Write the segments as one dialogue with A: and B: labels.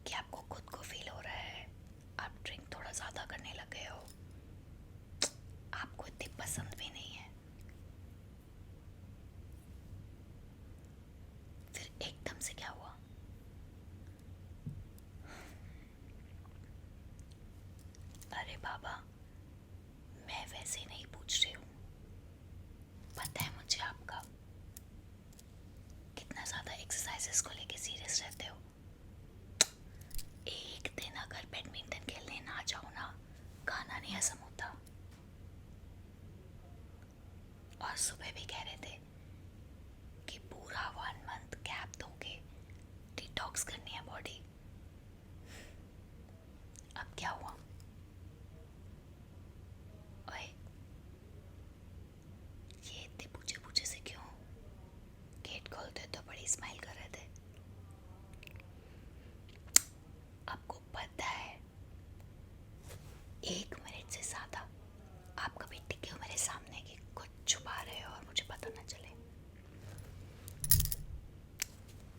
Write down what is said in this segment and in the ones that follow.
A: कि आपको खुद को फील हो रहा है आप ड्रिंक थोड़ा ज़्यादा करने लग गए हो, आपको इतनी पसंद भी नहीं है, फिर एकदम से क्या हुआ? अरे बाबा, मैं वैसे नहीं पूछ रही हूँ। पता है मुझे आपका कितना ज़्यादा एक्सरसाइजेस को लेके सीरियस रहते हो। एक दिन अगर बैडमिंटन खेलने ना जाओ ना, खाना नहीं हजम होता। और सुबह भी कह रहे थे कि पूरा 1 मंथ गैप दोगे, डिटॉक्स करनी है बॉडी। अब क्या हुआ? ओए, ये इतने पूछे पूछे से क्यों? गेट खोलते तो बड़ी स्माइल कर रहे थे। आपको पता है 1 मिनट से ज़्यादा आप कभी टिके हो मेरे सामने कि कुछ छुपा रहे हो और मुझे पता ना चले?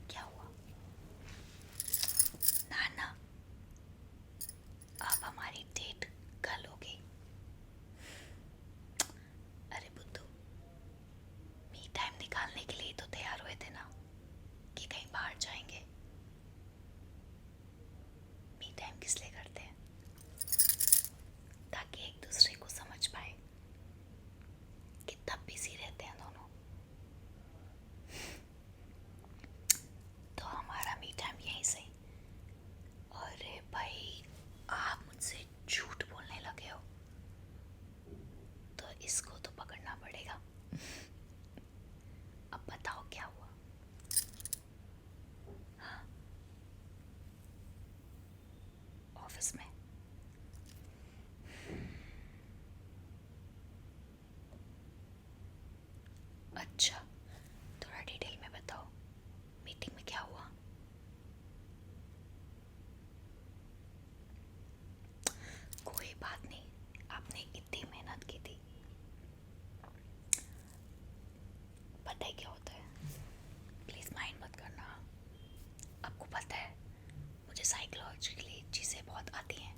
A: क्या हुआ? ना ना, अब हमारी डेट कल होगी। अरे बुद्धू, मी टाइम निकालने के लिए तो तैयार हुए थे ना कि कहीं बाहर जाएंगे। मी टाइम किस लिए करते हैं? ताकि एक दूसरे को समझ पाए कितना बिजी रहते हैं दोनों। तो हमारा मी टाइम यहीं सही। अरे भाई, आप मुझसे झूठ बोलने लगे हो तो इसको तो पकड़ना पड़ेगा। अब बताओ क्या हुआ? हाँ, ऑफिस में। अच्छा, थोड़ा डिटेल में बताओ, मीटिंग में क्या हुआ? कोई बात नहीं, आपने इतनी मेहनत की थी। पता है क्या होता है, प्लीज़ माइंड मत करना। आपको पता है मुझे साइकोलॉजिकली चीज़ें बहुत आती हैं।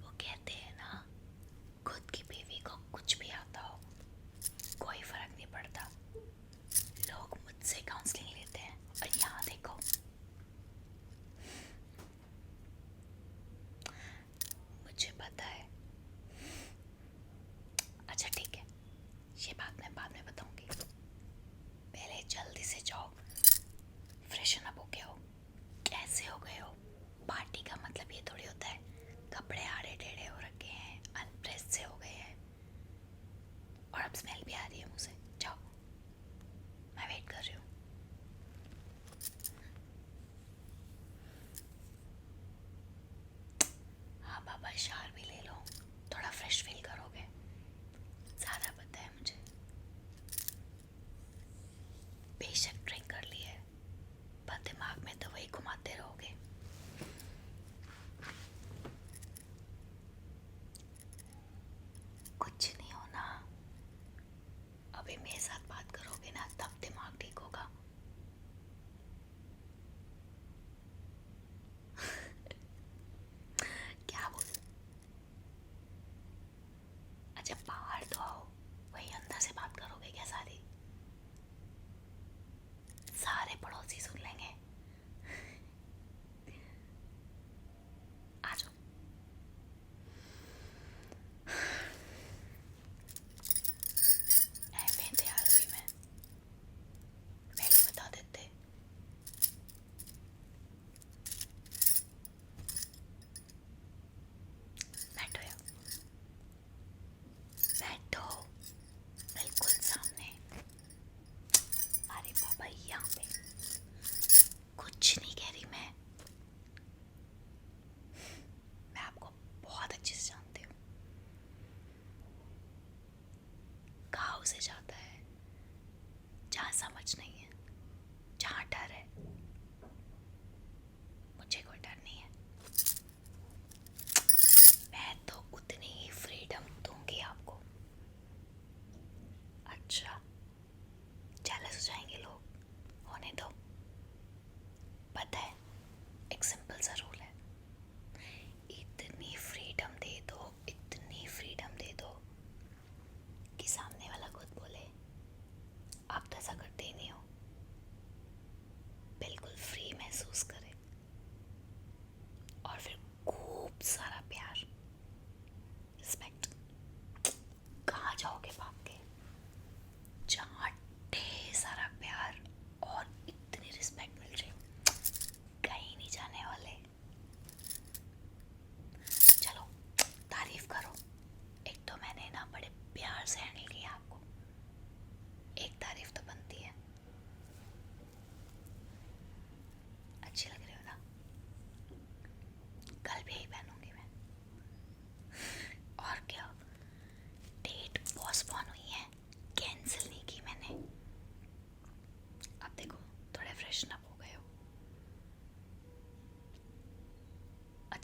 A: वो कहते हैं ना, खुद की बीवी को कुछ भी आता हो कोई फर्क नहीं पड़ता। लोग मुझसे काउंसलिंग लेते हैं और यहाँ देखो। मुझे पता है। अच्छा ठीक है, ये बात मैं बाद में बताऊंगी। पहले जल्दी से जाओ, फ्रेशन अप हो गए हो, कैसे हो गए हो, पार्टी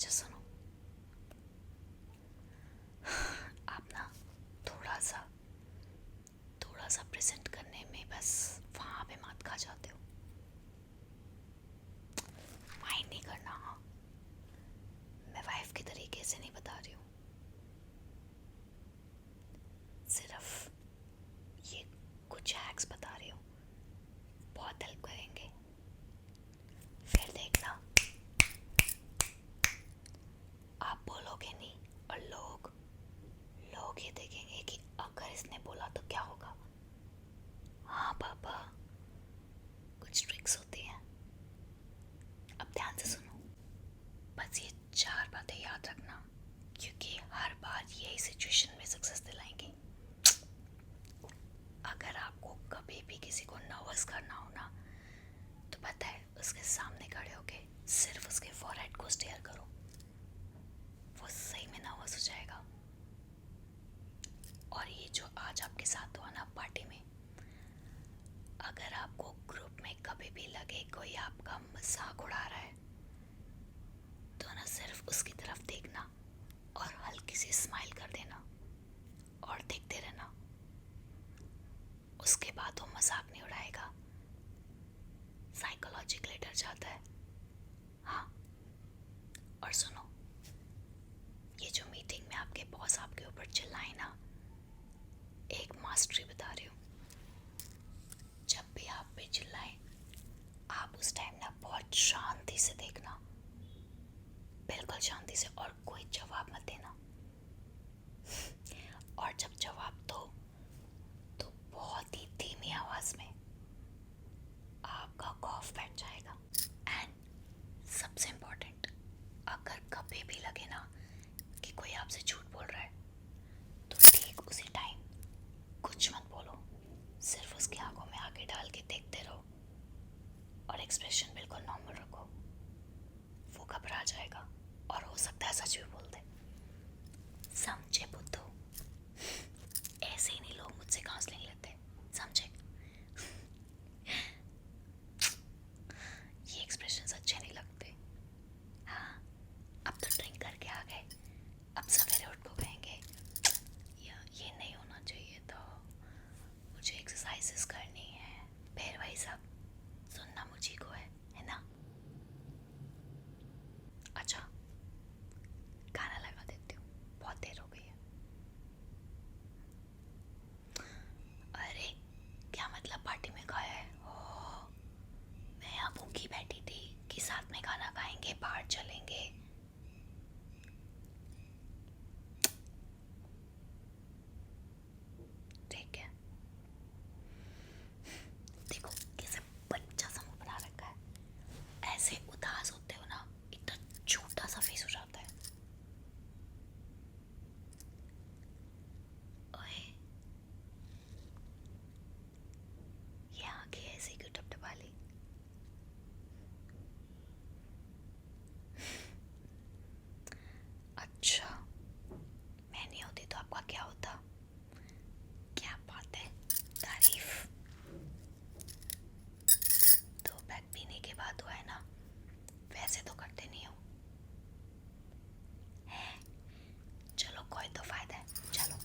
A: अच्छा सुनो, आप ना थोड़ा सा प्रेजेंट करने में बस वहाँ पे मत खा जाते हो। माइंड नहीं करना। हाँ, मैं वाइफ के तरीके से नहीं बता रही हूँ, सिर्फ ये कुछ हैक्स बता रही हूँ, बहुत हेल्प करेंगे। फिर देखना आप बोलोगे नहीं, और लोग ये देखेंगे कि अगर इसने बोला तो क्या होगा। हाँ पापा, कुछ ट्रिक्स होती हैं। अब ध्यान से सुनो, बस ये 4 बातें याद रखना, क्योंकि हर बार यही सिचुएशन में सक्सेस दिलाएंगी। अगर आपको कभी भी किसी को नर्वस करना हो ना, तो पता है, उसके सामने खड़े होके सिर्फ उसके फॉरहेड को स्टेयर करो, वो सही में नर्वस हो जाएगा। और ये जो आज आपके साथ हुआ ना पार्टी में, अगर आपको ग्रुप में कभी भी लगे कोई आपका मजाक उड़ा रहा है, तो ना सिर्फ उसकी तरफ देखना और हल्की सी स्माइल कर देना और देखते रहना। उसके बाद वो मजाक नहीं उड़ाएगा, साइकोलॉजिकली डर जाता है। हाँ, और सुनो, ये जो मीटिंग में आपके बॉस आपके ऊपर चिल्लाए ना, एक मास्टरी बता रही हूँ। जब भी आप पे चिल्लाए, आप उस टाइम ना बहुत शांति से देखना, बिल्कुल शांति से, और कोई जवाब मत देना। और जब जवाब दो तो बहुत ही धीमी आवाज में, आपका कॉफ बैठ जाएगा। एंड सबसे इम्पोर्टेंट, अगर कभी भी लगे ना कि कोई आपसे झूठ बोल रहा है, तो ठीक उसी टाइम कुछ मत बोलो, सिर्फ उसकी आंखों में आंखें डाल के देखते रहो और एक्सप्रेशन बिल्कुल नॉर्मल रखो। वो घबरा जाएगा और हो सकता है सच भी बोल दे। समझे बुद्धू? ऐसे ही नहीं लोग मुझसे काउंसलिंग लेते, समझे? ये एक्सप्रेशंस अच्छे नहीं लगते। हाँ, अब तो ड्रिंक करके आ गए, अब सवेरे उठ को कहेंगे ये नहीं होना चाहिए था, मुझे एक्सरसाइजेस करनी है, फिर वही सब सुनना मुझी को है ना? अच्छा, गाना लगा देती हूँ, बहुत देर हो गई है। अरे क्या मतलब पार्टी में खाया है? ओह, मैं यहाँ भूखी बैठी थी कि साथ में खाना खाएंगे, बाहर चलेंगे। ठीक है, देखो कैसे बच्चा सा मुंह बना रखा है, ऐसे उदास होते हो ना, इतना छोटा सा फेस हो जाता है। ओए, ये आंखें ऐसे क्यों टपटपा ली? अच्छा, मैं नहीं होती तो आपका क्या होता? क्या बात है, तारीफ। 2 पैक पीने के बाद हुआ है ना, वैसे तो करते नहीं हो। चलो कोई तो फायदा है, चलो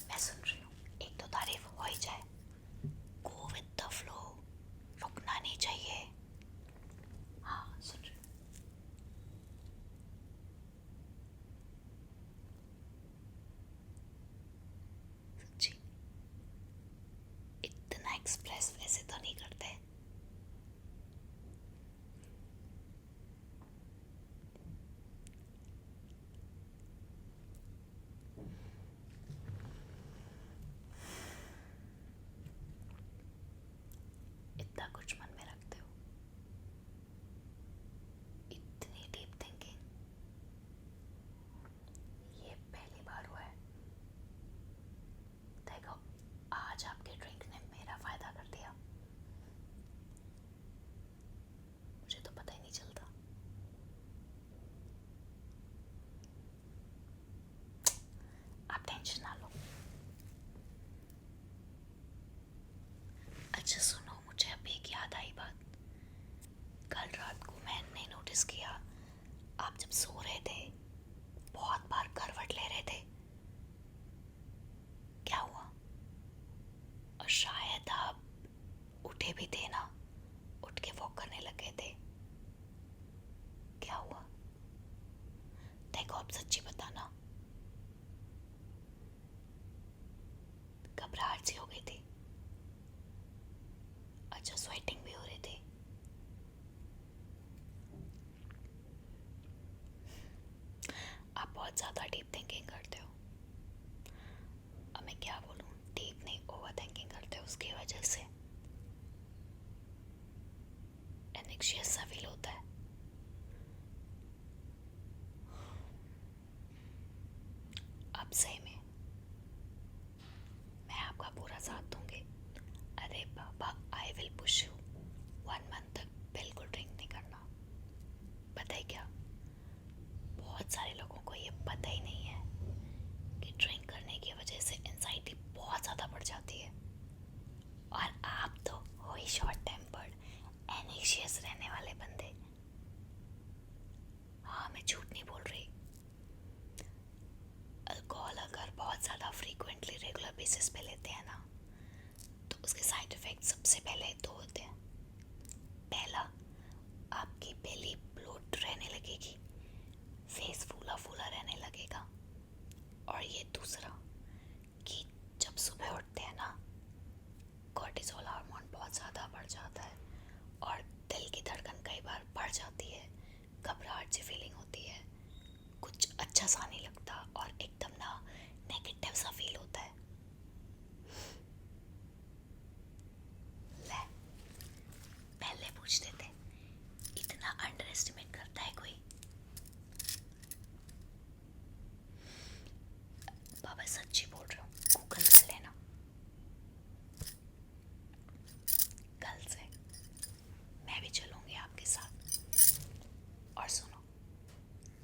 A: मैं सुन रही हूँ, एक तो तारीफ हो ही जाए। गो विद द फ्लो, रुकना नहीं चाहिए। हाँ, सुन रही हूँ। सच्ची? इतना एक्सप्रेस वैसे तो नहीं करते। इतना कुछ मन में रखते हो, इतनी डीप थिंकिंग, ये पहली बार हुआ है। देखो, आज आपके ड्रिंक ने मेरा फायदा कर दिया, मुझे तो पता ही नहीं चलता। आप टेंशन ना लो। अच्छा सुनो, मुझे अब एक याद आई बात। कल रात को मैंने नोटिस किया आप जब सो रहे थे बहुत बार करवट ले रहे थे, क्या हुआ? और शायद आप उठे भी थे ना, उठ के वॉक करने लगे थे, क्या हुआ? देखो आप सच्ची बताना, घबराहट सी हो गई थी? अच्छा, स्वेटिंग भी हो रही थी? आप बहुत ज़्यादा डीप थिंकिंग करते हो। अब मैं क्या बोलूँ, डीप नहीं ओवर थिंकिंग करते हो, उसकी वजह से एनेक्शियस सा फील होता है। अब सही में मैं आपका पूरा साथ दूंगी। अरे बाबा, I will push you. 1 month तक बिल्कुल ड्रिंक नहीं करना। पता है क्या, बहुत सारे लोगों को ये पता ही नहीं है कि ड्रिंक करने की वजह से एंजाइटी बहुत ज़्यादा बढ़ जाती है। और आप तो हो ही शॉर्ट टेम्पर्ड, एनेक्शियस रहने वाले बंदे। हाँ, मैं झूठ नहीं बोल रही। अल्कोहल अगर बहुत ज़्यादा फ्रीक्वेंटली रेगुलर बेसिस पे लेते हैं ना, तो उसके साइड इफ़ेक्ट सबसे पहले दो होते हैं। पहला, आपकी बेली ब्लोट रहने लगेगी, फेस फूला फूला रहने लगेगा। और ये दूसरा कि जब सुबह उठते हैं ना, कॉर्टिसोल हार्मोन बहुत ज़्यादा बढ़ जाता है और दिल की धड़कन कई बार बढ़ जाती है, घबराहट सी फीलिंग होती है, कुछ अच्छा सा नहीं लगता और एकदम ना नेगेटिव सा फील होता है। ले, पहले पूछते थे, इतना अंडर एस्टिमेट करता है कोई? बाबा सच्ची बोल रहा हूँ, गूगल कर लेना। कल से मैं भी चलूँगी आपके साथ। और सुनो,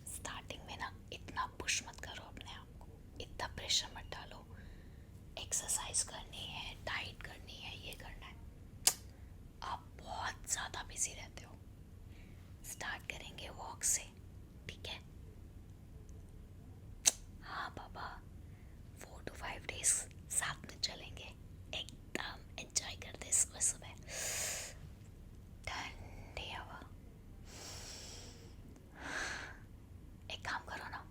A: स्टार्टिंग में ना इतना पुश मत करो अपने आप को, इतना प्रेशर मत डालो। एक्सरसाइज करनी है, डाइट करनी है, ये करना है। आप बहुत ज़्यादा बिजी रहते हो। स्टार्ट करेंगे वॉक से, ठीक है? हाँ बाबा, 4 to 5 days साथ में चलेंगे, एकदम एंजॉय करते सुबह सुबह, ठंडी हवा। एक काम करो ना,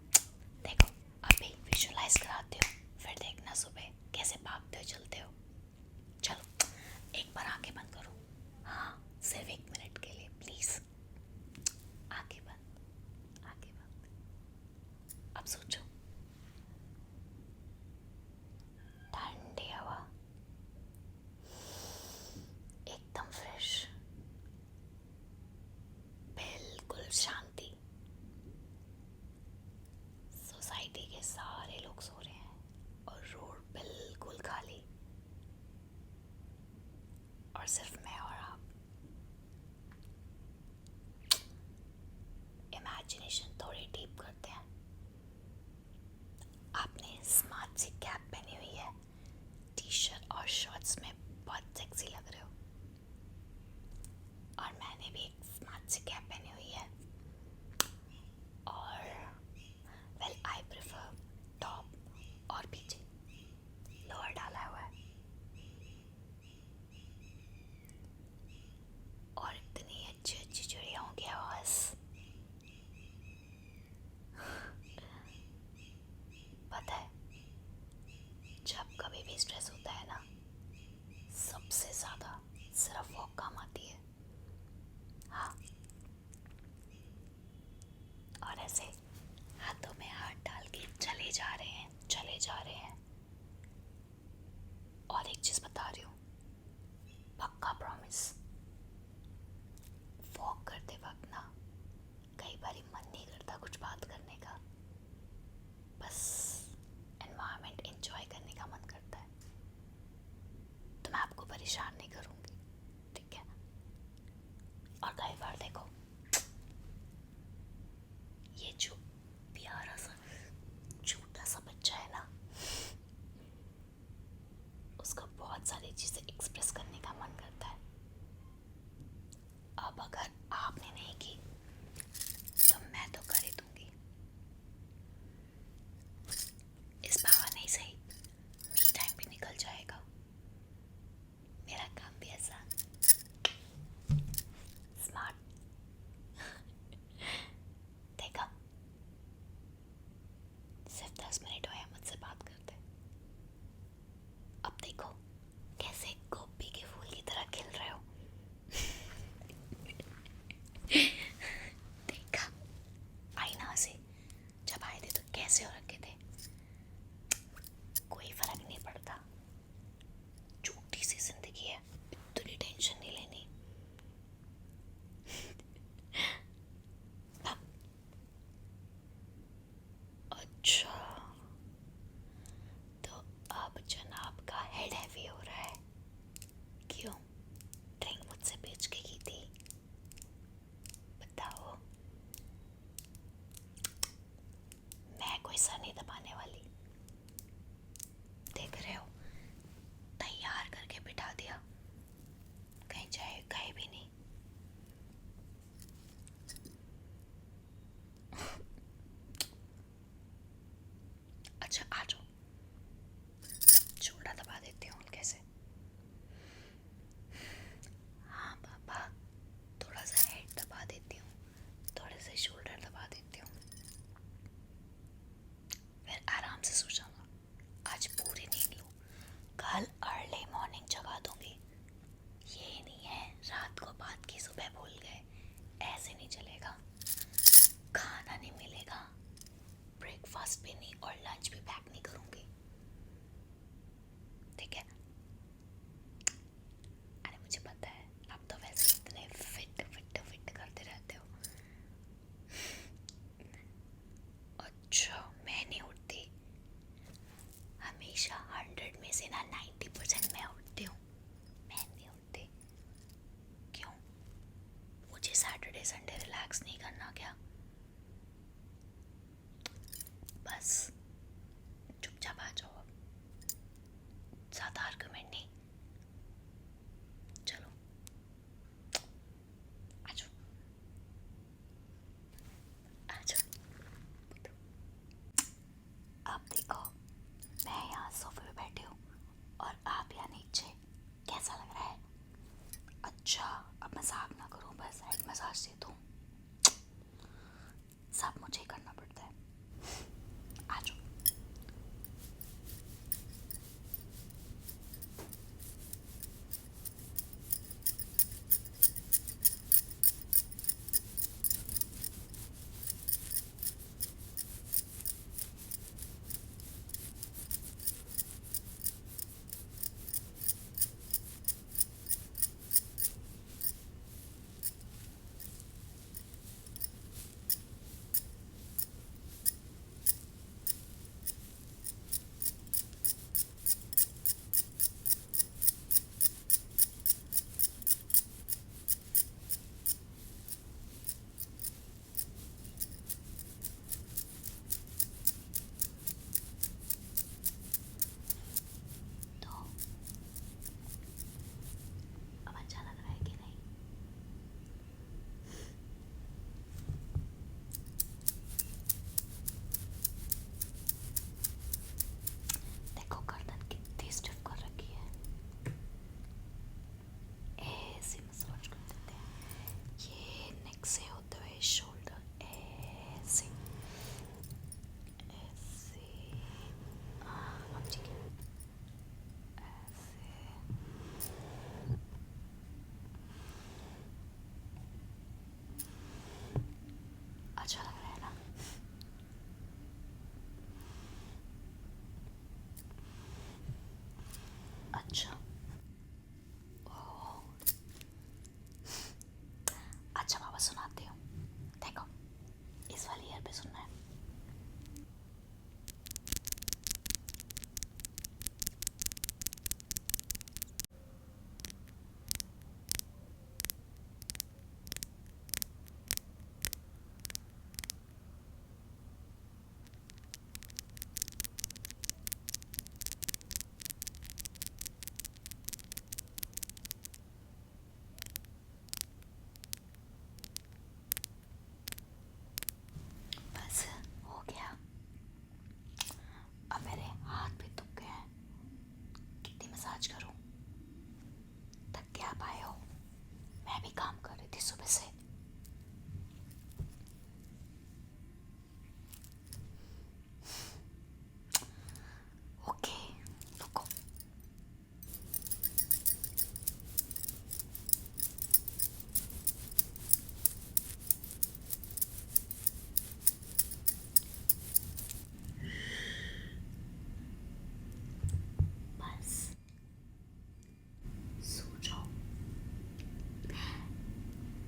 A: देखो अभी विजुअलाइज कराती हूँ, फिर देखना सुबह कैसे भागते हो चलते हो। चलो, एक बार आंखें बंद करो। हाँ, सिर्फ 1 मिनट के लिए प्लीज। आंखें बंद, आंखें बंद। अब सोचो, ठंडी हवा, एकदम फ्रेश, बिल्कुल शांति, सोसाइटी के सारे लोग सो रहे हैं और रोड बिल्कुल खाली, और सिर्फ मैं और आप। इमेजिनेशन थोड़ी डीप करते हैं। आपने स्मार्ट सी कैप पहनी हुई है, टी शर्ट और शॉर्ट्स में बहुत सेक्सी लग रहे हो। और मैंने भी एक स्मार्ट सी कैप पहनी हुई है, और वेल आई प्रेफर टॉप और पीछे लोअर डाला हुआ है। और इतनी अच्छी अच्छी चिड़ियाओं की आवाज़। पता है, जब कभी भी स्ट्रेस होता है ना, सबसे ज़्यादा सिर्फ वॉक काम आती है। कोई सर नहीं दबाने वाली। देख रहे हो, तैयार करके बिठा दिया, कहीं जाए गए भी नहीं। अच्छा आ जाओ, शोल्डर दबा देती हूँ हल्के से। हाँ पापा, थोड़ा सा हेड दबा देती हूँ, थोड़े से शोल्डर दबा देती हूँ, फिर आराम से सो जाऊंगा। आज पूरी नींद लो, कल अर्ली मॉर्निंग जगा दूंगी। ये नहीं है रात को बात की सुबह भूल गए, ऐसे नहीं चलेगा। खाना नहीं मिलेगा, ब्रेकफास्ट भी नहीं और लंच भी पैक नहीं करूंगी, ठीक है? अरे मुझे पता है, आप तो वैसे इतने फिट फिट फिट करते रहते हो। अच्छा मैं नहीं उठती, हमेशा 100 में से ना 90% मैं उठती हूँ। मैं नहीं उठती क्यों? मुझे सैटरडे संडे रिलैक्स नहीं करना क्या? बस चुपचाप आ जाओ, अब ज़्यादा आर्गुमेंट नहीं। चलो आ जाओ, आ जाओ। अब देखो, मैं यहाँ सोफे पे बैठी हूँ और आप यहाँ नीचे, कैसा लग रहा है? अच्छा अब मजाक ना करो, बस हेड मसाज दे दूँ, सब मुझे ही करना पड़ता है। आ जाओ। तो अब अच्छा लग रहा है कि नहीं? देखो गर्दन कितनी स्टिफ कर रखी है, ऐसे मसाज कर देते हैं, ये नेक से होते हुए शोल्डर, ऐसे ऐसे। अब ठीक है, ऐसे। अच्छा लग रहा है ना? अच्छा ओह, अच्छा बाबा सुनाती हूँ, देखो इस वाली ईयर पे सुनना है। बस हो गया, अब मेरे हाथ भी दुख गए हैं, कितनी मसाज करूं? थक के आप आए हो, मैं भी काम कर रही थी सुबह से। ओके रुको, बस सो जाओ,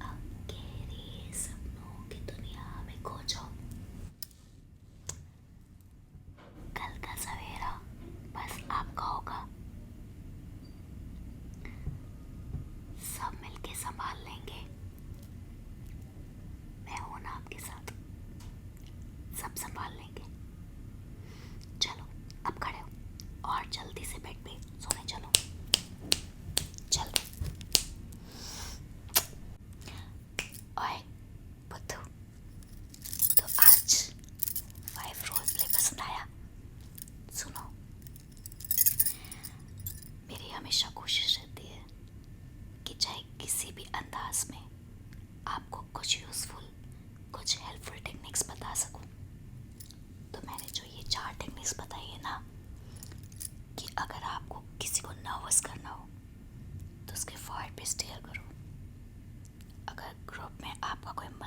A: अब गहरे सपनों की दुनिया में खो जाओ। कल का सवेरा बस आपका होगा, सब मिलके संभाल लेंगे, मैं हूं ना आपके साथ, सब संभाल लेंगे।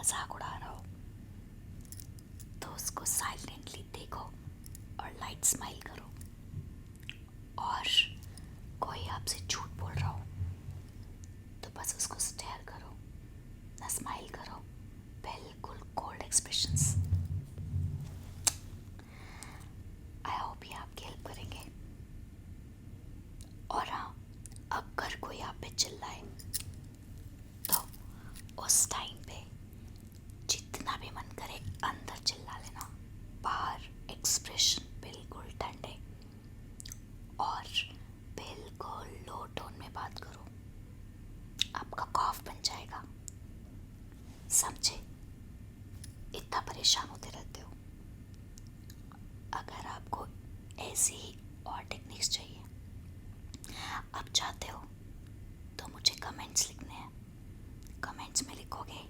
A: मजाक उड़ा रहा हो तो उसको साइलेंटली देखो और लाइट स्माइल करो। और कोई आपसे झूठ बोल रहा हो तो बस उसको स्टेयर करो, ना स्माइल करो, बिल्कुल कोल्ड एक्सप्रेशंस। आई होप ये आपकी हेल्प करेंगे। और हाँ, अगर कोई आप पे चिल्लाए तो उस टाइम पे जितना भी मन करे अंदर चिल्ला लेना, बाहर एक्सप्रेशन बिल्कुल ठंडे और बिल्कुल लो टोन में बात करो, आपका कॉफ बन जाएगा। समझे? इतना परेशान होते रहते हो। अगर आपको ऐसी ही और टेक्निक्स चाहिए, आप चाहते हो तो मुझे कमेंट्स लिखने हैं। कमेंट्स में लिखोगे